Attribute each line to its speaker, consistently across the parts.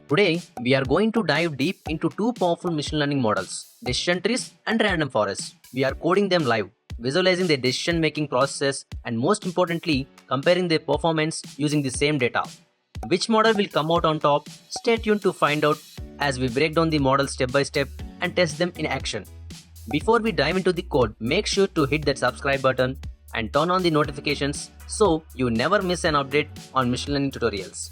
Speaker 1: Today, we are going to dive deep into two powerful machine learning models, decision trees and random forests. We are coding them live, visualizing their decision making processes, and most importantly, comparing their performance using the same data. Which model will come out on top? Stay tuned to find out as we break down the model step by step and test them in action. Before we dive into the code, make sure to hit that subscribe button and turn on the notifications so you never miss an update on machine learning tutorials.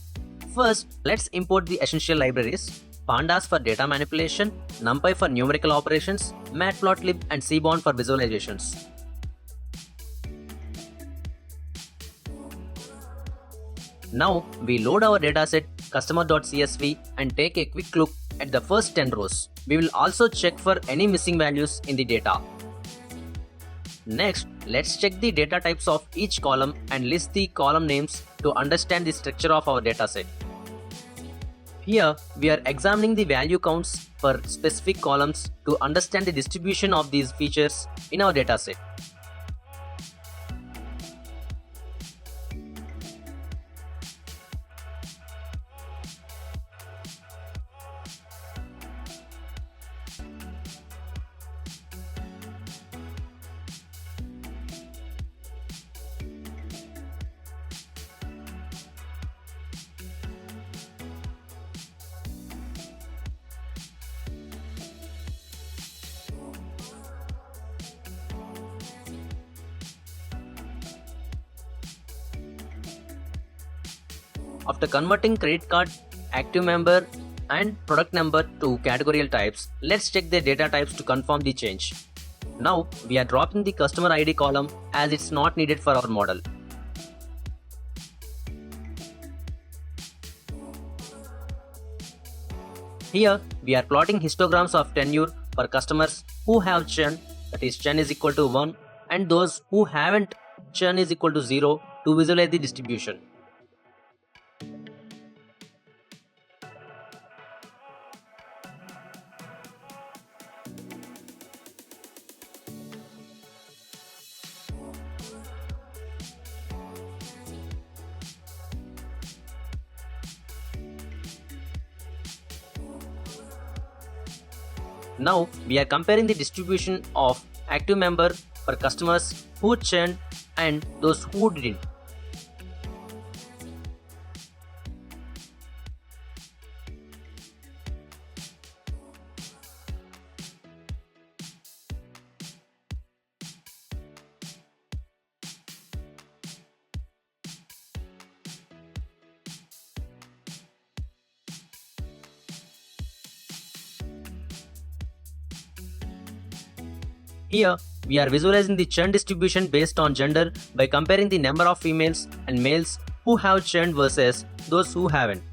Speaker 1: First, let's import the essential libraries: Pandas for data manipulation, NumPy for numerical operations, Matplotlib and Seaborn for visualizations. Now, we load our dataset customer.csv and take a quick look at the first 10 rows. We will also check for any missing values in the data. Next, let's check the data types of each column and list the column names to understand the structure of our dataset. Here, we are examining the value counts for specific columns to understand the distribution of these features in our dataset. After converting credit card, active member, and product number to categorical types, let's check their data types to confirm the change. Now, we are dropping the customer ID column as it's not needed for our model. Here, we are plotting histograms of tenure for customers who have churn, that is churn is equal to 1, and those who haven't, churn is equal to 0, to visualize the distribution. Now, we are comparing the distribution of active member for customers who churned and those who didn't. Here, we are visualizing the churn distribution based on gender by comparing the number of females and males who have churned versus those who haven't.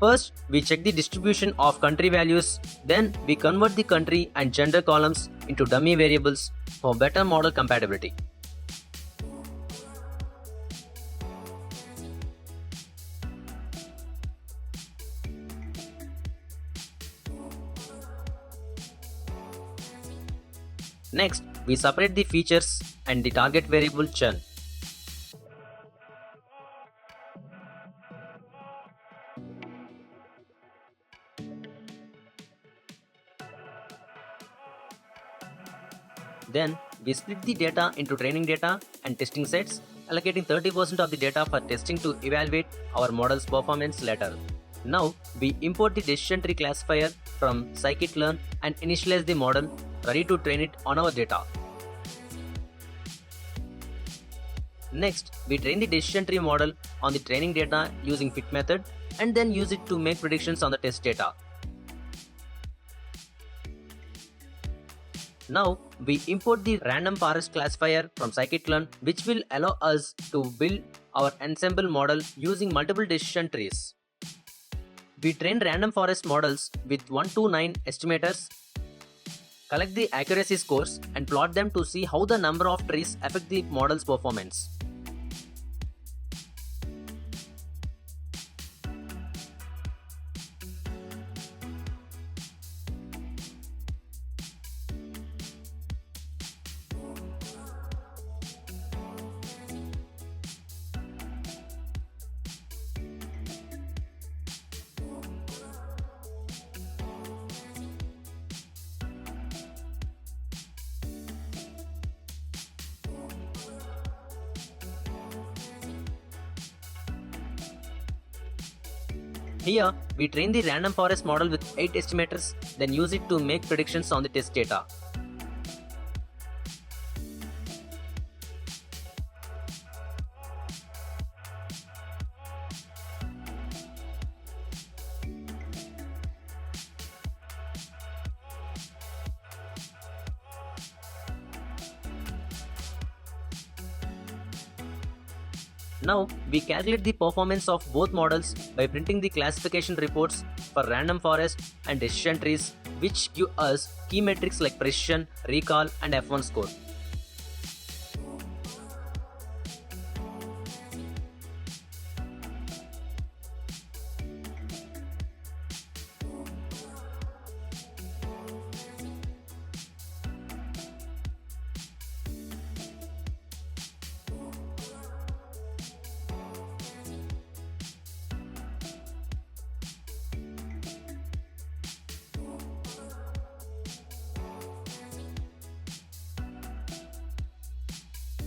Speaker 1: First, we check the distribution of country values, then we convert the country and gender columns into dummy variables for better model compatibility. Next, we separate the features and the target variable churn. Then we split the data into training data and testing sets, allocating 30% of the data for testing to evaluate our model's performance later. Now we import the decision tree classifier from scikit-learn and initialize the model ready to train it on our data. Next, we train the decision tree model on the training data using fit method and then use it to make predictions on the test data. Now, we import the random forest classifier from scikit-learn, which will allow us to build our ensemble model using multiple decision trees. We train random forest models with 1 to 9 estimators, collect the accuracy scores and plot them to see how the number of trees affect the model's performance. Here, we train the random forest model with 8 estimators, then use it to make predictions on the test data. Now, we calculate the performance of both models by printing the classification reports for random forest and decision trees, which give us key metrics like precision, recall, and F1 score.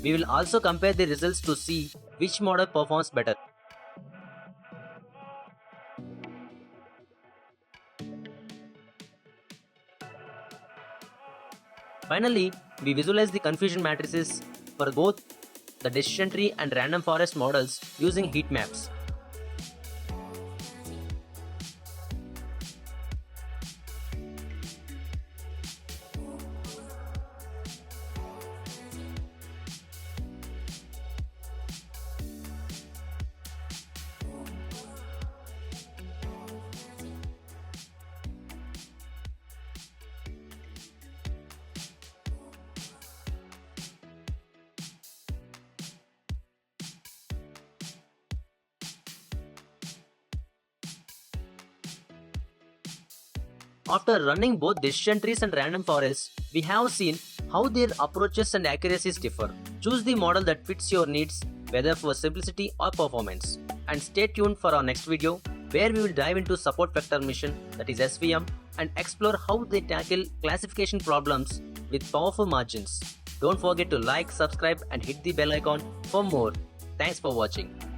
Speaker 1: We will also compare the results to see which model performs better. Finally, we visualize the confusion matrices for both the decision tree and random forest models using heat maps. After running both decision trees and random forests, we have seen how their approaches and accuracies differ. Choose the model that fits your needs, whether for simplicity or performance. And stay tuned for our next video, where we will dive into support vector mission, that is SVM, and explore how they tackle classification problems with powerful margins. Don't forget to like, subscribe, and hit the bell icon for more. Thanks for watching.